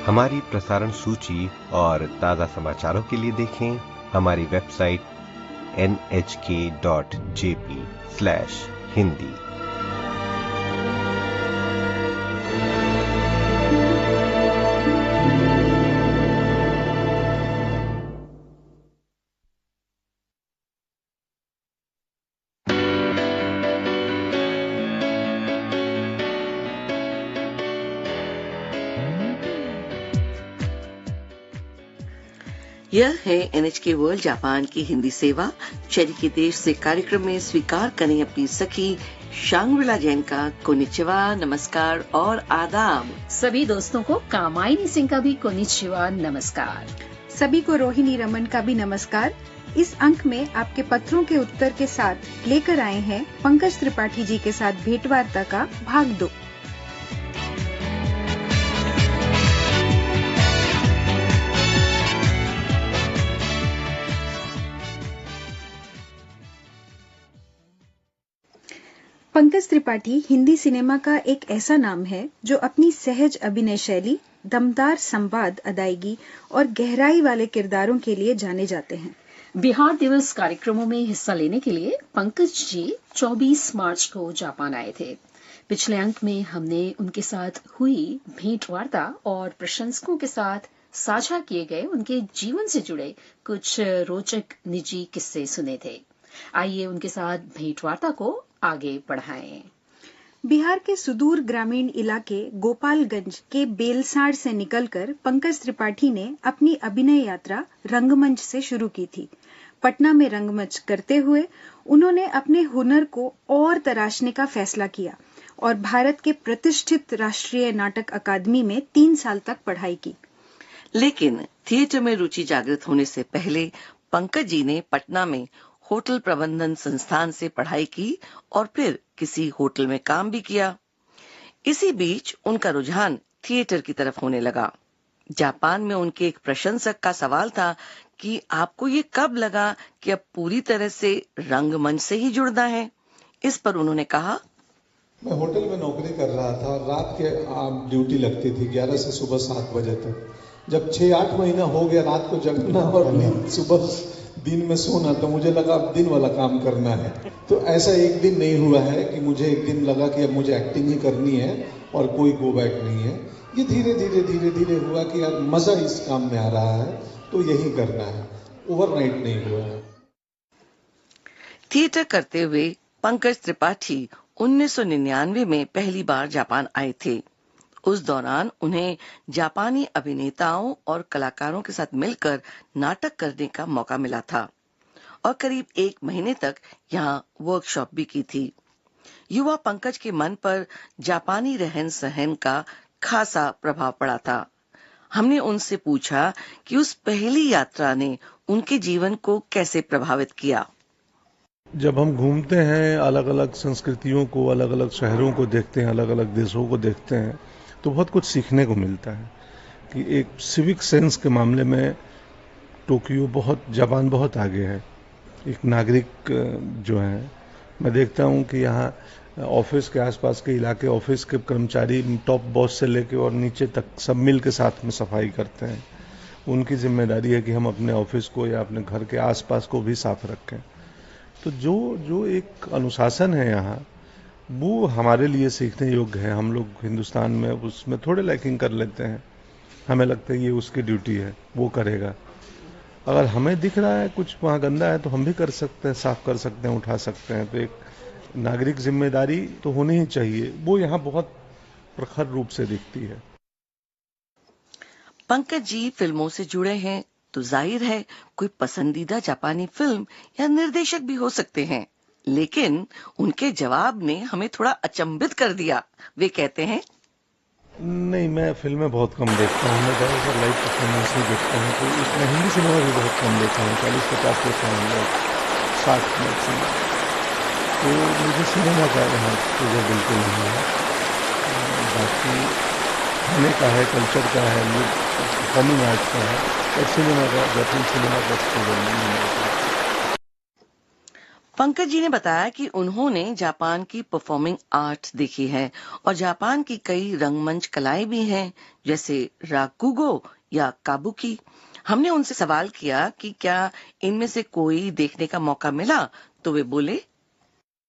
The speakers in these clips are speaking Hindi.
हमारी प्रसारण सूची और ताज़ा समाचारों के लिए देखें हमारी वेबसाइट nhk.jp/hindi। यह है NHK वर्ल्ड जापान की हिंदी सेवा। चेरी के देश से कार्यक्रम में स्वीकार करें अपनी सखी शांग्रिला जैन का कोनिचिवा, नमस्कार और आदाब। सभी दोस्तों को कामायनी सिंह का भी कोनिचिवा, नमस्कार। सभी को रोहिणी रमन का भी नमस्कार। इस अंक में आपके पत्रों के उत्तर के साथ लेकर आए हैं पंकज त्रिपाठी जी के साथ भेंटवार्ता का भाग 2। पंकज त्रिपाठी हिंदी सिनेमा का एक ऐसा नाम है जो अपनी सहज अभिनय शैली, दमदार संवाद अदायगी और गहराई वाले किरदारों के लिए जाने जाते हैं। बिहार दिवस कार्यक्रमों में हिस्सा लेने के लिए पंकज जी 24 मार्च को जापान आए थे। पिछले अंक में हमने उनके साथ हुई भेंट वार्ता और प्रशंसकों के साथ साझा किए गए उनके जीवन से जुड़े कुछ रोचक निजी किस्से सुने थे। आइए उनके साथ भेंट वार्ता को आगे बढ़ाएं। बिहार के सुदूर ग्रामीण इलाके गोपालगंज के बेलसाड़ से निकलकर पंकज त्रिपाठी ने अपनी अभिनय यात्रा रंगमंच से शुरू की थी। पटना में रंगमंच करते हुए उन्होंने अपने हुनर को और तराशने का फैसला किया और भारत के प्रतिष्ठित राष्ट्रीय नाटक अकादमी में 3 साल तक पढ़ाई की। लेकिन थिएटर में रुचि जागृत होने से पहले पंकज जी ने पटना में होटल प्रबंधन संस्थान से पढ़ाई की और फिर किसी होटल में काम भी किया। इसी बीच उनका रुझान थिएटर की तरफ होने लगा। जापान में उनके एक प्रशंसक का सवाल था कि आपको ये कब लगा कि अब पूरी तरह से रंगमंच से ही जुड़ना है। इस पर उन्होंने कहा, मैं होटल में नौकरी कर रहा था। रात के ड्यूटी लगती थी 11 से सुबह 7 बजे तक। जब 6-8 महीना हो गया रात को जगना और सुबह दिन में सोना, तो मुझे लगा अब दिन वाला काम करना है। तो ऐसा एक दिन नहीं हुआ है कि मुझे एक दिन लगा कि अब मुझे एक्टिंग ही करनी है और कोई गो बैक नहीं है। ये धीरे धीरे हुआ कि यार मजा इस काम में आ रहा है तो यही करना है। ओवरनाइट नहीं हुआ है। थिएटर करते हुए पंकज त्रिपाठी 1999 में पहली बार जापान आए थे। उस दौरान उन्हें जापानी अभिनेताओं और कलाकारों के साथ मिलकर नाटक करने का मौका मिला था और करीब 1 महीने तक यहाँ वर्कशॉप भी की थी। युवा पंकज के मन पर जापानी रहन सहन का खासा प्रभाव पड़ा था। हमने उनसे पूछा कि उस पहली यात्रा ने उनके जीवन को कैसे प्रभावित किया। जब हम घूमते हैं, अलग अलग संस्कृतियों को, अलग अलग शहरों को देखते हैं, अलग अलग देशों को देखते हैं, तो बहुत कुछ सीखने को मिलता है कि एक सिविक सेंस के मामले में जापान बहुत आगे है। एक नागरिक जो है, मैं देखता हूँ कि यहाँ ऑफिस के आसपास के इलाके, ऑफिस के कर्मचारी टॉप बॉस से लेके और नीचे तक सब मिल के साथ में सफाई करते हैं। उनकी जिम्मेदारी है कि हम अपने ऑफिस को या अपने घर के आसपास को भी साफ रखें। तो जो एक अनुशासन है यहाँ, वो हमारे लिए सीखने योग्य है। हम लोग हिंदुस्तान में उसमें थोड़े लैकिंग कर लेते हैं। हमें लगता है ये उसकी ड्यूटी है, वो करेगा। अगर हमें दिख रहा है कुछ वहाँ गंदा है तो हम भी कर सकते हैं, साफ कर सकते हैं, उठा सकते हैं। तो एक नागरिक जिम्मेदारी तो होनी ही चाहिए। वो यहाँ बहुत प्रखर रूप से दिखती है। पंकज जी फिल्मों से जुड़े हैं तो जाहिर है कोई पसंदीदा जापानी फिल्म या निर्देशक भी हो सकते हैं। लेकिन उनके जवाब ने हमें थोड़ा अचंभित कर दिया। वे कहते हैं, नहीं, मैं फिल्में बहुत कम देखता हूँ। मैं ज़्यादातर लाइव परफॉर्मेंस ही देखता हूँ। तो इसमें हिंदी सिनेमा भी बहुत कम देखता हूँ। 40-50 देखता हूँ, 60 मैक्सिमम। तो मुझे सिनेमा का यहाँ तो बिल्कुल नहीं है। बाकी खाने का है, कल्चर का है, परफॉर्मिंग आर्ट का है, और सिनेमा का, जापानी सिनेमा का एक्सपोजर नहीं है। पंकज जी ने बताया कि उन्होंने जापान की परफॉर्मिंग आर्ट देखी है और जापान की कई रंगमंच कलाएं भी हैं, जैसे राकुगो या काबुकी। हमने उनसे सवाल किया कि क्या इनमें से कोई देखने का मौका मिला, तो वे बोले,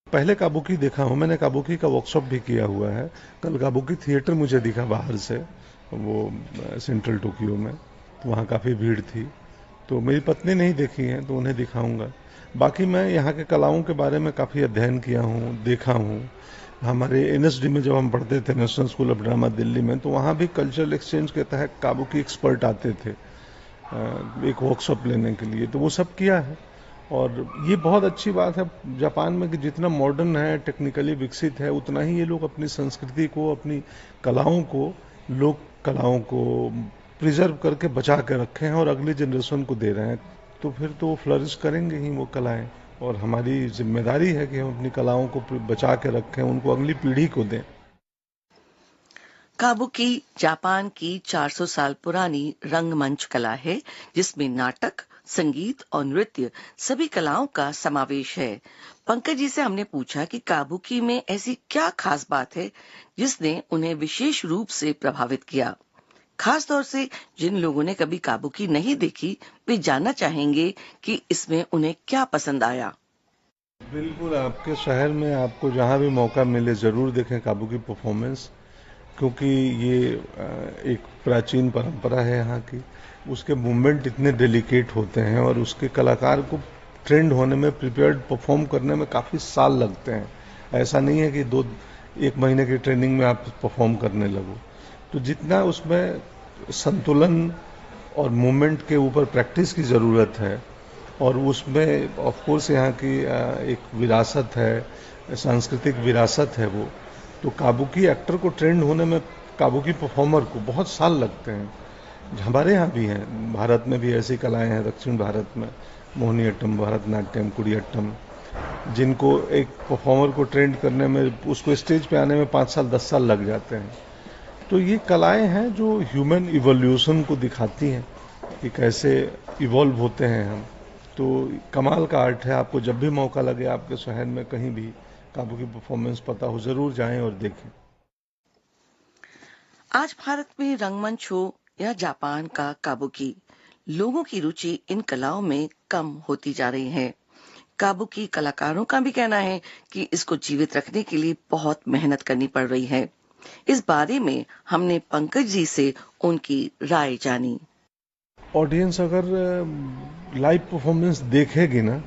पहले काबुकी देखा हूं, मैंने काबुकी का वर्कशॉप भी किया हुआ है। कल काबुकी थिएटर मुझे दिखा बाहर से, वो सेंट्रल टोक्यो में, तो वहाँ काफ़ी भीड़ थी। तो मेरी पत्नी नहीं देखी है, तो उन्हें दिखाऊंगा। बाकी मैं यहाँ के कलाओं के बारे में काफ़ी अध्ययन किया हूँ, देखा हूँ। हमारे एनएसडी में जब हम पढ़ते थे, national school of drama Delhi में, तो वहाँ भी कल्चरल एक्सचेंज के तहत काबुकी एक्सपर्ट आते थे एक वर्कशॉप लेने के लिए, तो वो सब किया है। और ये बहुत अच्छी बात है जापान में कि जितना मॉडर्न है, टेक्निकली विकसित है, उतना ही ये लोग अपनी संस्कृति को, अपनी कलाओं को, लोक कलाओं को प्रिजर्व करके बचा के रखे हैं और अगली जनरेशन को दे रहे हैं। तो फिर तो फ्लरिश करेंगे ही वो कलाएं, और हमारी जिम्मेदारी है कि हम अपनी कलाओं को बचा के रखें, उनको अगली पीढ़ी को दें। काबुकी जापान की 400 साल पुरानी रंगमंच कला है, जिसमें नाटक, संगीत और नृत्य सभी कलाओं का समावेश है। पंकज जी से हमने पूछा कि काबुकी में ऐसी क्या खास बात है जिसने उन्हें विशेष रूप से प्रभावित किया। खास तौर से जिन लोगों ने कभी काबुकी नहीं देखी, वे जानना चाहेंगे कि इसमें उन्हें क्या पसंद आया। बिल्कुल, आपके शहर में आपको जहां भी मौका मिले जरूर देखें काबुकी परफॉर्मेंस, क्योंकि ये एक प्राचीन परंपरा है यहाँ की। उसके मूवमेंट इतने डेलिकेट होते हैं और उसके कलाकार को ट्रेंड होने में, प्रिपेयर्ड परफॉर्म करने में काफ़ी साल लगते हैं। ऐसा नहीं है कि 1 महीने की ट्रेनिंग में आप परफॉर्म करने लगो। तो जितना उसमें संतुलन और मूवमेंट के ऊपर प्रैक्टिस की ज़रूरत है, और उसमें ऑफ कोर्स यहाँ की एक विरासत है, सांस्कृतिक विरासत है वो, तो काबुकी एक्टर को ट्रेंड होने में, काबुकी परफॉर्मर को बहुत साल लगते हैं। हमारे यहाँ भी हैं, भारत में भी ऐसी कलाएं हैं, दक्षिण भारत में मोहिनीअट्टम, भरतनाट्यम, कुडियाट्टम, जिनको एक परफॉर्मर को ट्रेंड करने में, उसको स्टेज पे आने में 5 साल 10 साल लग जाते हैं। तो ये कलाएं हैं जो ह्यूमन इवोल्यूशन को दिखाती हैं कि कैसे इवॉल्व होते हैं हम। तो कमाल का आर्ट है। आपको जब भी मौका लगे, आपके शहर में कहीं भी काबुकी परफॉर्मेंस पता हो, जरूर जाएं और देखें। आज भारत में रंगमंच हो या जापान का काबुकी, लोगों की रुचि इन कलाओं में कम होती जा रही है। काबुकी कलाकारों का भी कहना है कि इसको जीवित रखने के लिए बहुत मेहनत करनी पड़ रही है। इस बारे में हमने पंकज जी से उनकी राय जानी। ऑडियंस अगर लाइव परफॉर्मेंस देखेगी ना,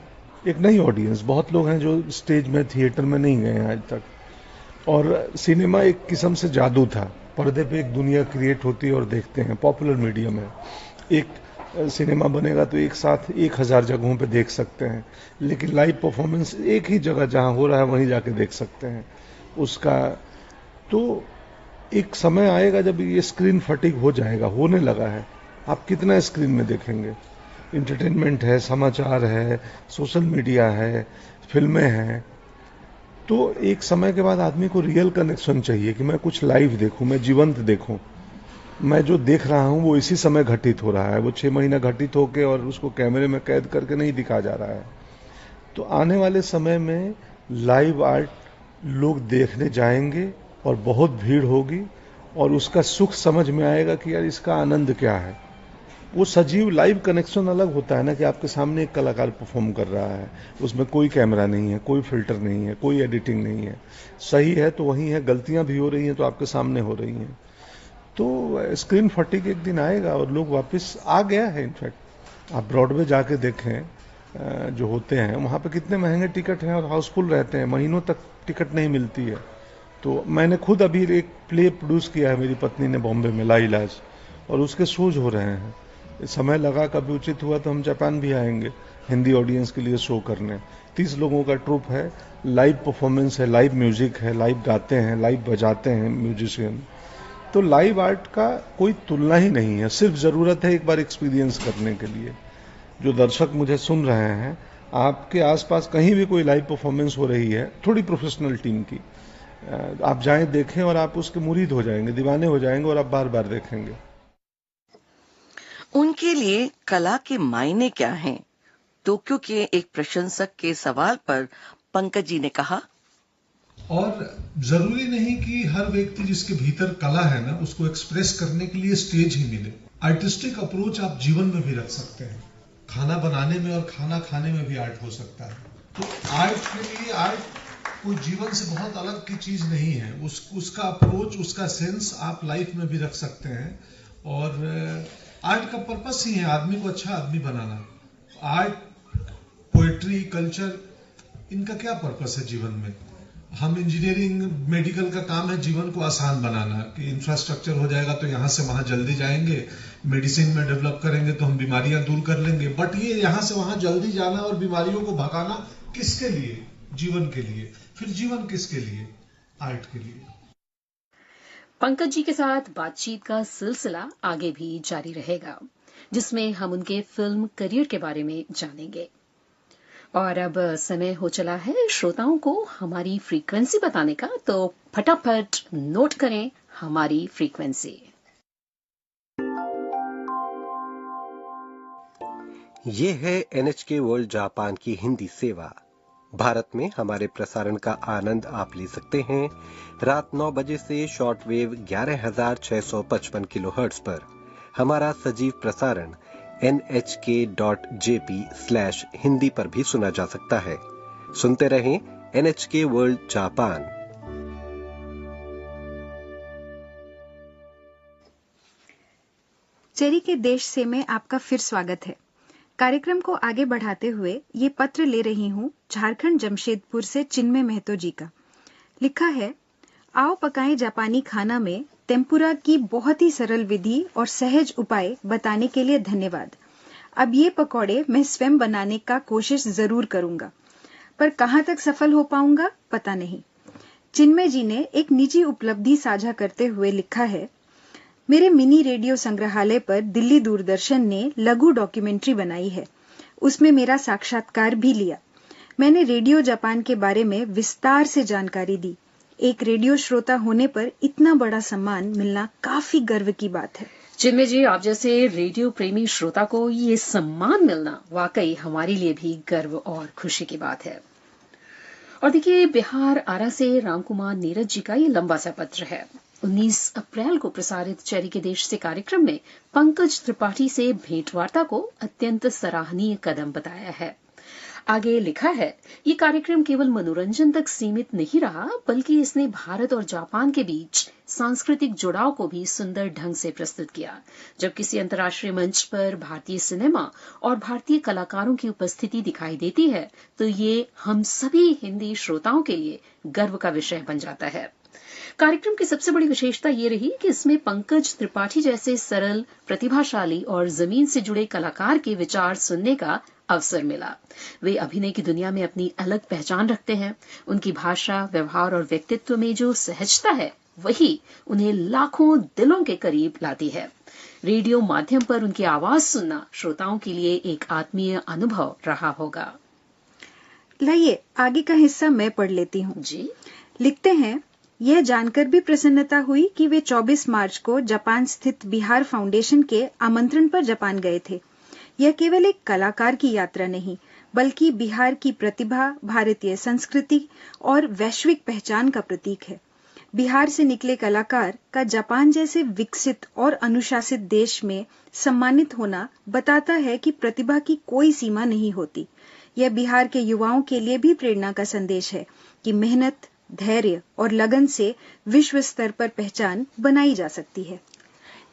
एक नई ऑडियंस, बहुत लोग हैं जो स्टेज में, थिएटर में नहीं गए हैं आज तक। और सिनेमा एक किस्म से जादू था, पर्दे पे एक दुनिया क्रिएट होती है और देखते हैं, पॉपुलर मीडियम है। एक सिनेमा बनेगा तो एक साथ 1000 जगहों पे देख सकते हैं, लेकिन लाइव परफॉर्मेंस एक ही जगह जहां हो रहा है वहीं जाके देख सकते हैं उसका। तो एक समय आएगा जब ये स्क्रीन फटीग हो जाएगा, होने लगा है। आप कितना स्क्रीन में देखेंगे? इंटरटेनमेंट है, समाचार है, सोशल मीडिया है, फिल्में हैं। तो एक समय के बाद आदमी को रियल कनेक्शन चाहिए कि मैं कुछ लाइव देखूं, मैं जीवंत देखूं। मैं जो देख रहा हूं वो इसी समय घटित हो रहा है, वो 6 महीना घटित होके और उसको कैमरे में कैद करके नहीं दिखा जा रहा है। तो आने वाले समय में लाइव आर्ट लोग देखने जाएंगे और बहुत भीड़ होगी, और उसका सुख समझ में आएगा कि यार इसका आनंद क्या है। वो सजीव लाइव कनेक्शन अलग होता है ना, कि आपके सामने एक कलाकार परफॉर्म कर रहा है, उसमें कोई कैमरा नहीं है, कोई फिल्टर नहीं है, कोई एडिटिंग नहीं है। सही है तो वही है, गलतियां भी हो रही हैं तो आपके सामने हो रही हैं। तो स्क्रीन फटीग एक दिन आएगा और लोग वापस आ गया है। इनफैक्ट आप ब्रॉडवे जाके देखें, जो होते हैं वहाँ पे कितने महंगे टिकट हैं और हाउसफुल रहते हैं, महीनों तक टिकट नहीं मिलती है। तो मैंने खुद अभी एक प्ले प्रोड्यूस किया है मेरी पत्नी ने बॉम्बे में, लाइलाज, और उसके शोज हो रहे हैं। समय लगा, कभी उचित हुआ तो हम जापान भी आएंगे हिंदी ऑडियंस के लिए शो करने। 30 लोगों का ट्रूप है, लाइव परफॉर्मेंस है, लाइव म्यूजिक है, लाइव गाते हैं, लाइव बजाते हैं म्यूजिशियन। तो लाइव आर्ट का कोई तुलना ही नहीं है, सिर्फ जरूरत है एक बार एक्सपीरियंस करने के लिए। जो दर्शक मुझे सुन रहे हैं, आपके आसपास कहीं भी कोई लाइव परफॉर्मेंस हो रही है, थोड़ी प्रोफेशनल टीम की, आप जाएं देखें और आप उसके मुरीद हो जाएंगे, दीवाने हो जाएंगे, और आप बार बार देखेंगे। उनके लिए कला के मायने क्या हैं? टोक्यो के एक प्रशंसक के सवाल पर पंकज जी ने कहा, और जरूरी नहीं कि हर व्यक्ति जिसके भीतर कला है ना, उसको एक्सप्रेस करने के लिए स्टेज ही मिले। आर्टिस्टिक अप्रोच आप जीवन में भी रख सकते हैं। खाना बनाने में और खाना खाने में भी आर्ट हो सकता है। तो आर्ट के लिए आर्ट कोई जीवन से बहुत अलग की चीज नहीं है। उसका अप्रोच, उसका सेंस आप लाइफ में भी रख सकते हैं। और आर्ट का पर्पस ही है आदमी को अच्छा आदमी बनाना। आर्ट, पोएट्री, कल्चर, इनका क्या पर्पस है जीवन में? हम इंजीनियरिंग, मेडिकल का काम है जीवन को आसान बनाना, कि इंफ्रास्ट्रक्चर हो जाएगा तो यहां से वहां जल्दी जाएंगे, मेडिसिन में डेवलप करेंगे तो हम बीमारियां दूर कर लेंगे। बट ये यहां से वहां जल्दी जाना और बीमारियों को भगाना किसके लिए? जीवन के लिए। फिर जीवन किसके लिए? आर्ट के लिए। पंकज जी के साथ बातचीत का सिलसिला आगे भी जारी रहेगा, जिसमें हम उनके फिल्म करियर के बारे में जानेंगे। और अब समय हो चला है श्रोताओं को हमारी फ्रीक्वेंसी बताने का, तो फटाफट नोट करें हमारी फ्रीक्वेंसी। ये है NHK वर्ल्ड जापान की हिंदी सेवा। भारत में हमारे प्रसारण का आनंद आप ले सकते हैं रात 9 बजे से शॉर्टवेव 11,655 किलोहर्ट्ज पर। हमारा सजीव प्रसारण nhk.jp/हिंदी पर भी सुना जा सकता है। सुनते रहें NHK वर्ल्ड जापान। चेरी के देश से में आपका फिर स्वागत है। कार्यक्रम को आगे बढ़ाते हुए ये पत्र ले रही हूँ झारखंड जमशेदपुर से चिन्मय महतो जी का। लिखा है, आओ पकाएं जापानी खाना में टेम्पुरा की बहुत ही सरल विधि और सहज उपाय बताने के लिए धन्यवाद। अब ये पकौड़े मैं स्वयं बनाने का कोशिश जरूर करूंगा, पर कहाँ तक सफल हो पाऊंगा पता नहीं। चिन्मय जी ने एक निजी उपलब्धि साझा करते हुए लिखा है, मेरे मिनी रेडियो संग्रहालय पर दिल्ली दूरदर्शन ने लघु डॉक्यूमेंट्री बनाई है। उसमें मेरा साक्षात्कार भी लिया। मैंने रेडियो जापान के बारे में विस्तार से जानकारी दी। एक रेडियो श्रोता होने पर इतना बड़ा सम्मान मिलना काफी गर्व की बात है। चिन्मय जी, आप जैसे रेडियो प्रेमी श्रोता को ये सम्मान मिलना वाकई हमारे लिए भी गर्व और खुशी की बात है। और देखिए, बिहार आरा से रामकुमार नीरज जी का ये लंबा सा पत्र है। 19 अप्रैल को प्रसारित चेरी के देश से कार्यक्रम में पंकज त्रिपाठी से भेंटवार्ता को अत्यंत सराहनीय कदम बताया है। आगे लिखा है, ये कार्यक्रम केवल मनोरंजन तक सीमित नहीं रहा, बल्कि इसने भारत और जापान के बीच सांस्कृतिक जुड़ाव को भी सुंदर ढंग से प्रस्तुत किया। जब किसी अंतर्राष्ट्रीय मंच पर भारतीय सिनेमा और भारतीय कलाकारों की उपस्थिति दिखाई देती है, तो ये हम सभी हिंदी श्रोताओं के लिए गर्व का विषय बन जाता है। कार्यक्रम की सबसे बड़ी विशेषता ये रही कि इसमें पंकज त्रिपाठी जैसे सरल, प्रतिभाशाली और जमीन से जुड़े कलाकार के विचार सुनने का अवसर मिला। वे अभिनय की दुनिया में अपनी अलग पहचान रखते हैं। उनकी भाषा, व्यवहार और व्यक्तित्व में जो सहजता है, वही उन्हें लाखों दिलों के करीब लाती है। रेडियो माध्यम पर उनकी आवाज सुनना श्रोताओं के लिए एक आत्मीय अनुभव रहा होगा। लाइए आगे का हिस्सा मैं पढ़ लेती हूँ जी। लिखते हैं, यह जानकर भी प्रसन्नता हुई कि वे 24 मार्च को जापान स्थित बिहार फाउंडेशन के आमंत्रण पर जापान गए थे। यह केवल एक कलाकार की यात्रा नहीं, बल्कि बिहार की प्रतिभा, भारतीय संस्कृति और वैश्विक पहचान का प्रतीक है। बिहार से निकले कलाकार का जापान जैसे विकसित और अनुशासित देश में सम्मानित होना बताता है कि प्रतिभा की कोई सीमा नहीं होती। यह बिहार के युवाओं के लिए भी प्रेरणा का संदेश है कि मेहनत, धैर्य और लगन से विश्व स्तर पर पहचान बनाई जा सकती है।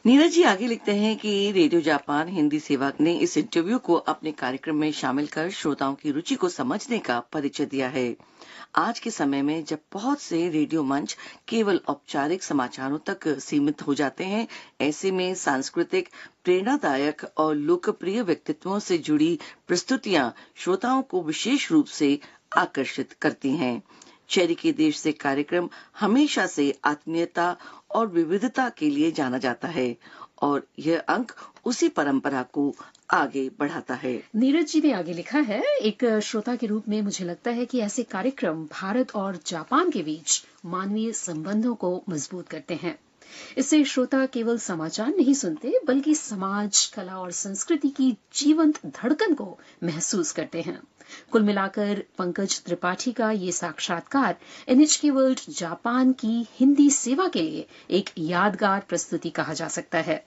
नीरज जी आगे लिखते हैं कि रेडियो जापान हिंदी सेवा ने इस इंटरव्यू को अपने कार्यक्रम में शामिल कर श्रोताओं की रुचि को समझने का परिचय दिया है। आज के समय में जब बहुत से रेडियो मंच केवल औपचारिक समाचारों तक सीमित हो जाते हैं, ऐसे में सांस्कृतिक, प्रेरणादायक और लोकप्रिय व्यक्तित्वों से जुड़ी प्रस्तुतियां श्रोताओं को विशेष रूप से आकर्षित करती हैं। चेरी के देश से कार्यक्रम हमेशा से आत्मीयता और विविधता के लिए जाना जाता है और यह अंक उसी परंपरा को आगे बढ़ाता है। नीरज जी ने आगे लिखा है, एक श्रोता के रूप में मुझे लगता है कि ऐसे कार्यक्रम भारत और जापान के बीच मानवीय संबंधों को मजबूत करते हैं। इससे श्रोता केवल समाचार नहीं सुनते बल्कि समाज, कला और संस्कृति की जीवंत धड़कन को महसूस करते हैं। कुल मिलाकर पंकज त्रिपाठी का ये साक्षात्कार NHK वर्ल्ड जापान की हिंदी सेवा के लिए एक यादगार प्रस्तुति कहा जा सकता है।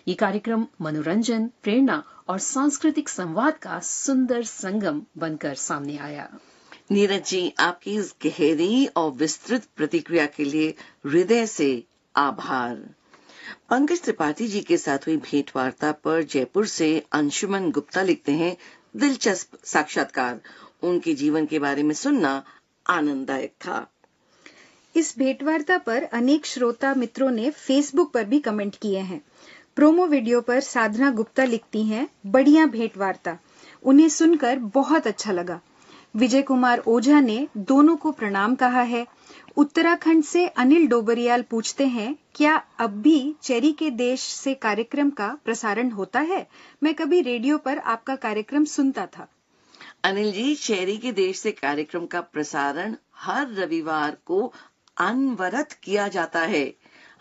ये कार्यक्रम मनोरंजन, प्रेरणा और सांस्कृतिक संवाद का सुंदर संगम बनकर सामने आया। नीरज जी, आपकी इस गहरी और विस्तृत प्रतिक्रिया के लिए हृदय से आभार। पंकज त्रिपाठी जी के साथ हुई भेंट वार्ता पर जयपुर से अंशुमन गुप्ता लिखते हैं, दिलचस्प साक्षात्कार, उनके जीवन के बारे में सुनना आनंददायक था। इस भेंटवार्ता पर अनेक श्रोता मित्रों ने फेसबुक पर भी कमेंट किए हैं। प्रोमो वीडियो पर साधना गुप्ता लिखती हैं, बढ़िया भेंटवार्ता, उन्हें सुनकर बहुत अच्छा लगा। विजय कुमार ओझा ने दोनों को प्रणाम कहा है। उत्तराखंड से अनिल डोबरियाल पूछते हैं, क्या अब भी चेरी के देश से कार्यक्रम का प्रसारण होता है? मैं कभी रेडियो पर आपका कार्यक्रम सुनता था। अनिल जी, चेरी के देश से कार्यक्रम का प्रसारण हर रविवार को अनवरत किया जाता है।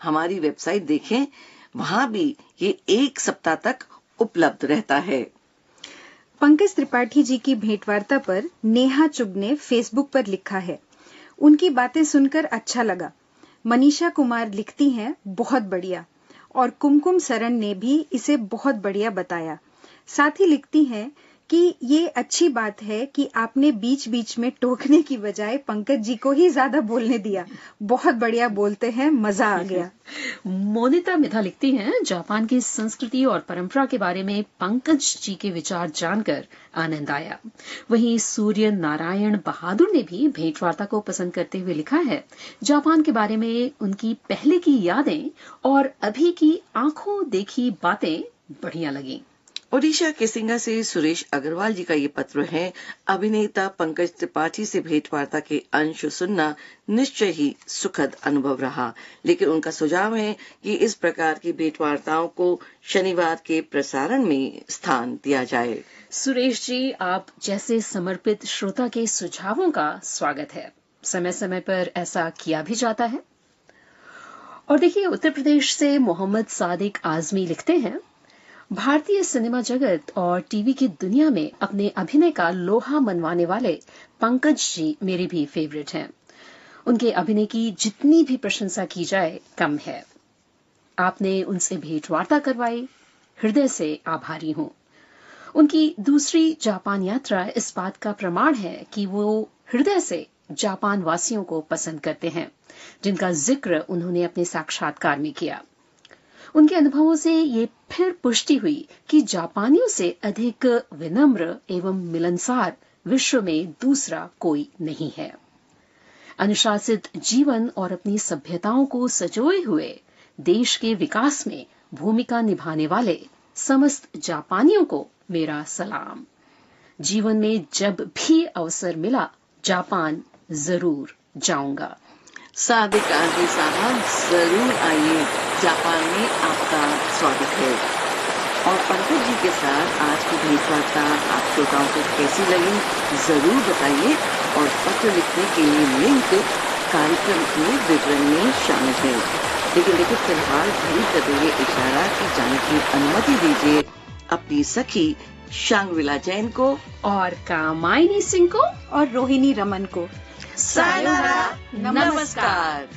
हमारी वेबसाइट देखें, वहां भी ये 1 सप्ताह तक उपलब्ध रहता है। पंकज त्रिपाठी जी की भेंटवार्ता पर नेहा चुग ने फेसबुक पर लिखा है, उनकी बातें सुनकर अच्छा लगा। मनीषा कुमार लिखती हैं, बहुत बढ़िया, और कुमकुम सरन ने भी इसे बहुत बढ़िया बताया। साथ ही लिखती हैं कि ये अच्छी बात है कि आपने बीच बीच में टोकने की बजाय पंकज जी को ही ज्यादा बोलने दिया। बहुत बढ़िया बोलते हैं, मजा आ गया। मोनिता मिधा लिखती हैं, जापान की संस्कृति और परंपरा के बारे में पंकज जी के विचार जानकर आनंद आया। वहीं सूर्य नारायण बहादुर ने भी भेंटवार्ता को पसंद करते हुए लिखा है, जापान के बारे में उनकी पहले की यादें और अभी की आंखों देखी बातें बढ़िया लगी। ओडिशा के सिंगा से सुरेश अग्रवाल जी का ये पत्र है, अभिनेता पंकज त्रिपाठी से भेंटवार्ता के अंश सुनना निश्चय ही सुखद अनुभव रहा, लेकिन उनका सुझाव है कि इस प्रकार की भेंटवार्ताओं को शनिवार के प्रसारण में स्थान दिया जाए। सुरेश जी, आप जैसे समर्पित श्रोता के सुझावों का स्वागत है। समय समय पर ऐसा किया भी जाता है। और देखिए, उत्तर प्रदेश से मोहम्मद सादिक आजमी लिखते हैं, भारतीय सिनेमा जगत और टीवी की दुनिया में अपने अभिनय का लोहा मनवाने वाले पंकज जी मेरे भी फेवरेट हैं। उनके अभिनय की जितनी भी प्रशंसा की जाए कम है। आपने उनसे भेंटवार्ता करवाई, हृदय से आभारी हूं। उनकी दूसरी जापान यात्रा इस बात का प्रमाण है कि वो हृदय से जापान वासियों को पसंद करते हैं, जिनका जिक्र उन्होंने अपने साक्षात्कार में किया। उनके अनुभवों से ये फिर पुष्टि हुई कि जापानियों से अधिक विनम्र एवं मिलनसार विश्व में दूसरा कोई नहीं है। अनुशासित जीवन और अपनी सभ्यताओं को सजोए हुए देश के विकास में भूमिका निभाने वाले समस्त जापानियों को मेरा सलाम। जीवन में जब भी अवसर मिला, जापान जरूर जाऊंगा। सादिक आजमी साहब, जरूर आइए, जापान में आपका स्वागत है। और पंकज जी के साथ आज की भेंटवार्ता आप श्रोताओं को कैसी लगी, जरूर बताइए। और पत्र लिखने के लिए लिंक कार्यक्रम के विवरण में शामिल है। लेकिन फिलहाल घड़ी कर रही है इशारा कि जाने की अनुमति दीजिए अपनी सखी शांगविला जैन को और कामायनी सिंह को और रोहिणी रमन को। सायोनारा, नमस्कार।